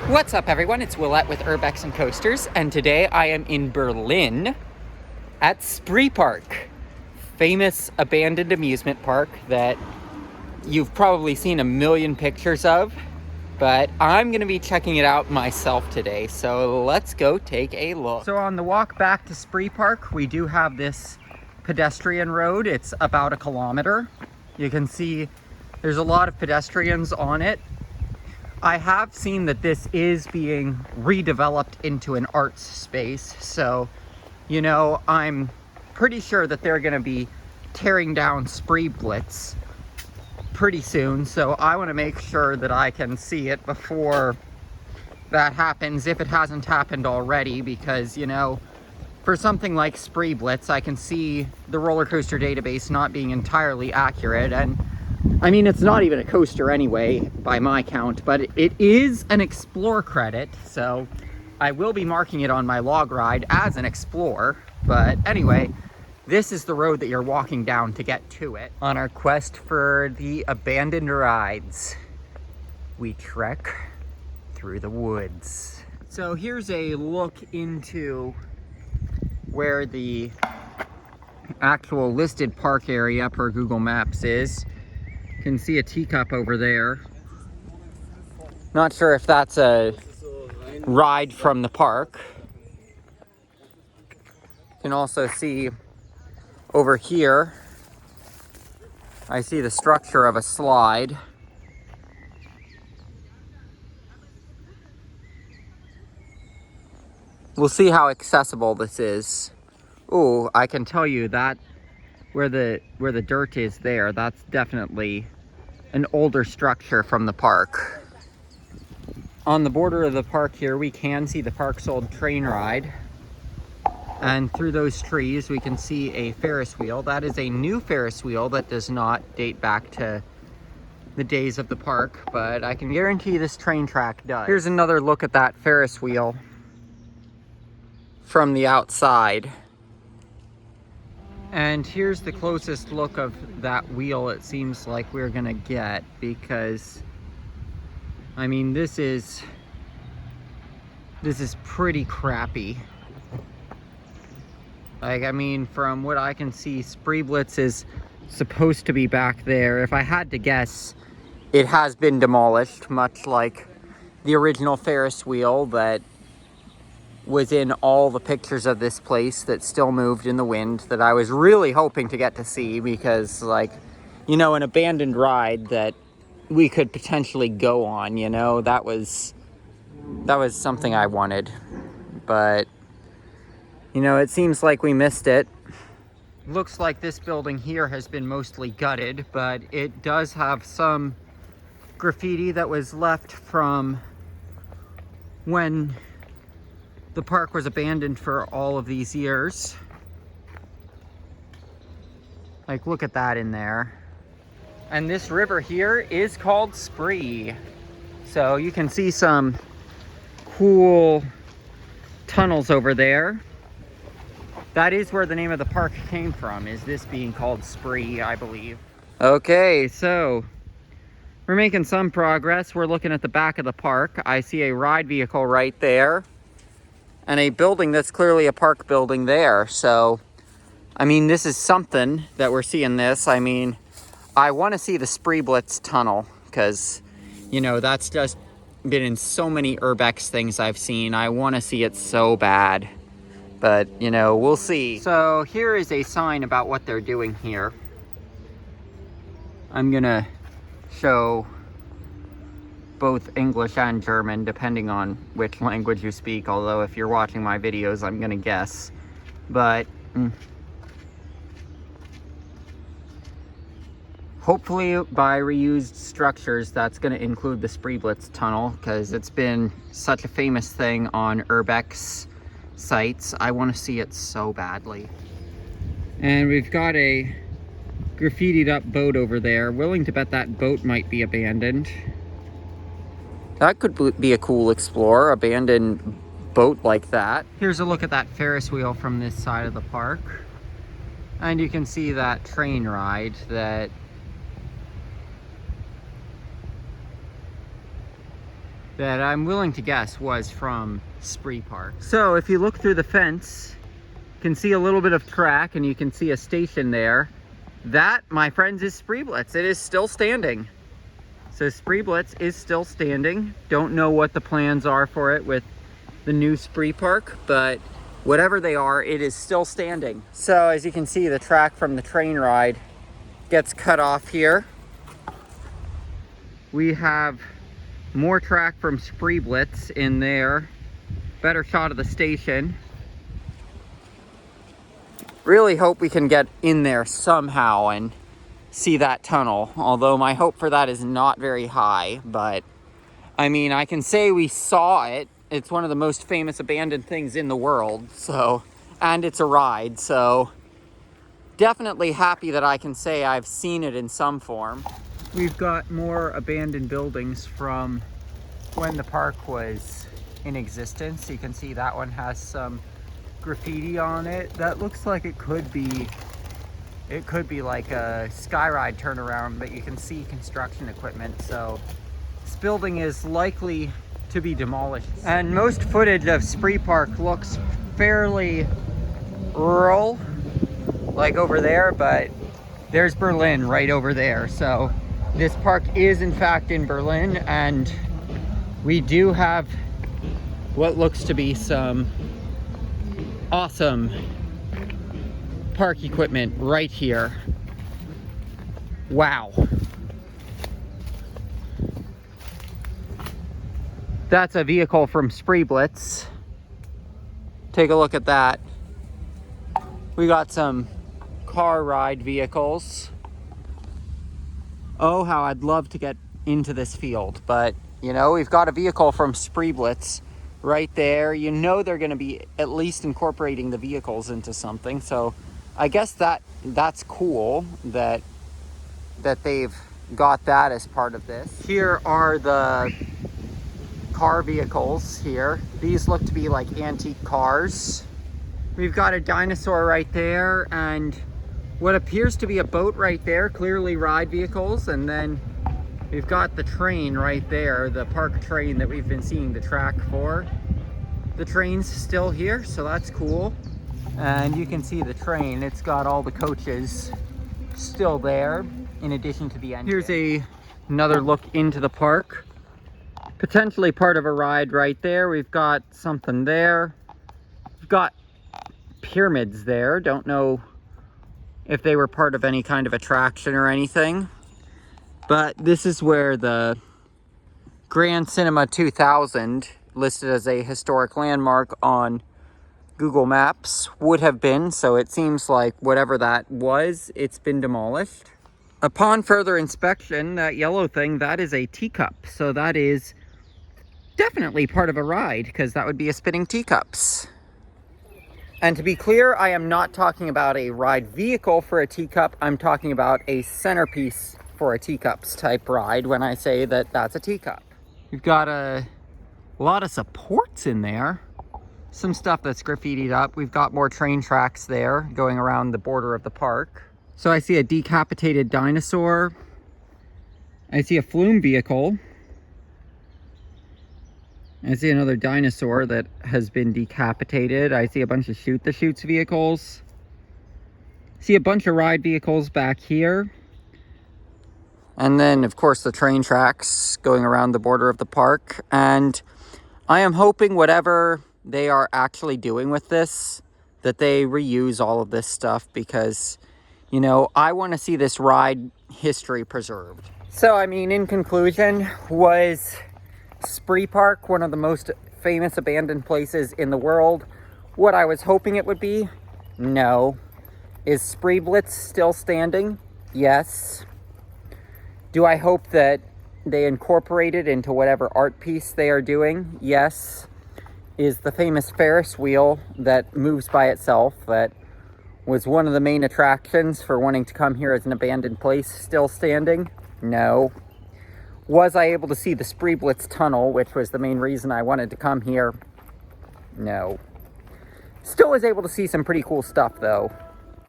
What's up, everyone? It's Willette with Urbex and Coasters, and today I am in Berlin at Spreepark, famous abandoned amusement park that you've probably seen a million pictures of, but I'm going to be checking it out myself today, so let's go take a look. So on the walk back to Spreepark, we do have this pedestrian road. It's about 1 kilometer. You can see there's a lot of pedestrians on it. I have seen that this is being redeveloped into an arts space, so, you know, I'm pretty sure that they're going to be tearing down Spreeblitz pretty soon, so I want to make sure that I can see it before that happens, if it hasn't happened already, because, you know, for something like Spreeblitz, I can see the roller coaster database not being entirely accurate, and I mean, it's not even a coaster anyway, by my count, but it is an Explore credit, so I will be marking it on my log ride as an Explore. But anyway, this is the road that you're walking down to get to it. On our quest for the abandoned rides, we trek through the woods. So here's a look into where the actual listed park area per Google Maps is. Can see a teacup over there. Not sure if that's a ride from the park. You can also see over here, I see the structure of a slide. We'll see how accessible this is. Oh, I can tell you that where the dirt is there, that's definitely an older structure from the park. On the border of the park here, we can see the park's old train ride. And through those trees, we can see a Ferris wheel. That is a new Ferris wheel that does not date back to the days of the park, but I can guarantee this train track does. Here's another look at that Ferris wheel from the outside. And here's the closest look of that wheel it seems like we're gonna get, because I mean, this is pretty crappy. Like, I mean, from what I can see, Spreeblitz is supposed to be back there. If I had to guess, it has been demolished, much like the original Ferris wheel that was in all the pictures of this place that still moved in the wind, that I was really hoping to get to see, because, like, you know, an abandoned ride that we could potentially go on, you know, that was something I wanted. But, you know, it seems like we missed it. Looks like this building here has been mostly gutted, but it does have some graffiti that was left from when the park was abandoned for all of these years. Like, look at that in there. And this river here is called Spree. So you can see some cool tunnels over there. That is where the name of the park came from, is this being called Spree, I believe. Okay, so we're making some progress. We're looking at the back of the park. I see a ride vehicle right there, and a building that's clearly a park building there. So, I mean, this is something that we're seeing this. I mean, I want to see the Spreeblitz tunnel, because, you know, that's just been in so many Urbex things I've seen. I want to see it so bad, but, you know, we'll see. So here is a sign about what they're doing here. I'm gonna show both English and German, depending on which language you speak, although if you're watching my videos, I'm gonna guess. But hopefully by reused structures, that's gonna include the Spreeblitz tunnel, because it's been such a famous thing on Urbex sites. I wanna see it so badly. And we've got a graffitied up boat over there. Willing to bet that boat might be abandoned. That could be a cool Explorer, abandoned boat like that. Here's a look at that Ferris wheel from this side of the park. And you can see that train ride that that I'm willing to guess was from Spreepark. So if you look through the fence, you can see a little bit of track and you can see a station there. That, my friends, is Spreeblitz. It is still standing. So Spreeblitz is still standing. Don't know what the plans are for it with the new Spreepark, but whatever they are, it is still standing. So as you can see, the track from the train ride gets cut off here. We have more track from Spreeblitz in there. Better shot of the station. Really hope we can get in there somehow and see that tunnel. Although my hope for that is not very high, but I mean, I can say we saw it. It's one of the most famous abandoned things in the world, so, and it's a ride, so definitely happy that I can say I've seen it in some form. We've got more abandoned buildings from when the park was in existence. You can see that one has some graffiti on it. That looks like it could be like a skyride turnaround, but you can see construction equipment. So this building is likely to be demolished. And most footage of Spreepark looks fairly rural, like over there, but there's Berlin right over there. So this park is in fact in Berlin, and we do have what looks to be some awesome park equipment right here. Wow. That's a vehicle from Spreeblitz. Take a look at that. We got some car ride vehicles. Oh, how I'd love to get into this field, but you know, we've got a vehicle from Spreeblitz right there. You know they're going to be at least incorporating the vehicles into something, so I guess that's cool that they've got that as part of this. Here are the car vehicles here. These look to be like antique cars. We've got a dinosaur right there and what appears to be a boat right there, clearly ride vehicles, and then we've got the train right there, the park train that we've been seeing the track for. The train's still here, so that's cool. And you can see the train, it's got all the coaches still there, in addition to the engine. Here's another look into the park. Potentially part of a ride right there. We've got something there. We've got pyramids there. Don't know if they were part of any kind of attraction or anything. But this is where the Grand Cinema 2000, listed as a historic landmark on Google Maps, would have been. So it seems like whatever that was, it's been demolished. Upon further inspection, that yellow thing, that is a teacup. So that is definitely part of a ride, because that would be a spinning teacups. And to be clear, I am not talking about a ride vehicle for a teacup. I'm talking about a centerpiece for a teacups type ride when I say that that's a teacup. We've got a lot of supports in there. Some stuff that's graffitied up. We've got more train tracks there going around the border of the park. So I see a decapitated dinosaur. I see a flume vehicle. I see another dinosaur that has been decapitated. I see a bunch of Shoot the Chutes vehicles. See a bunch of ride vehicles back here. And then, of course, the train tracks going around the border of the park. And I am hoping whatever they are actually doing with this, that they reuse all of this stuff, because, you know, I want to see this ride history preserved. So, I mean, in conclusion, was Spreepark one of the most famous abandoned places in the world? What I was hoping it would be? No. Is Spreeblitz still standing? Yes. Do I hope that they incorporate it into whatever art piece they are doing? Yes. Is the famous Ferris wheel that moves by itself, that was one of the main attractions for wanting to come here as an abandoned place, still standing? No. Was I able to see the Spreeblitz tunnel, which was the main reason I wanted to come here? No. Still was able to see some pretty cool stuff though.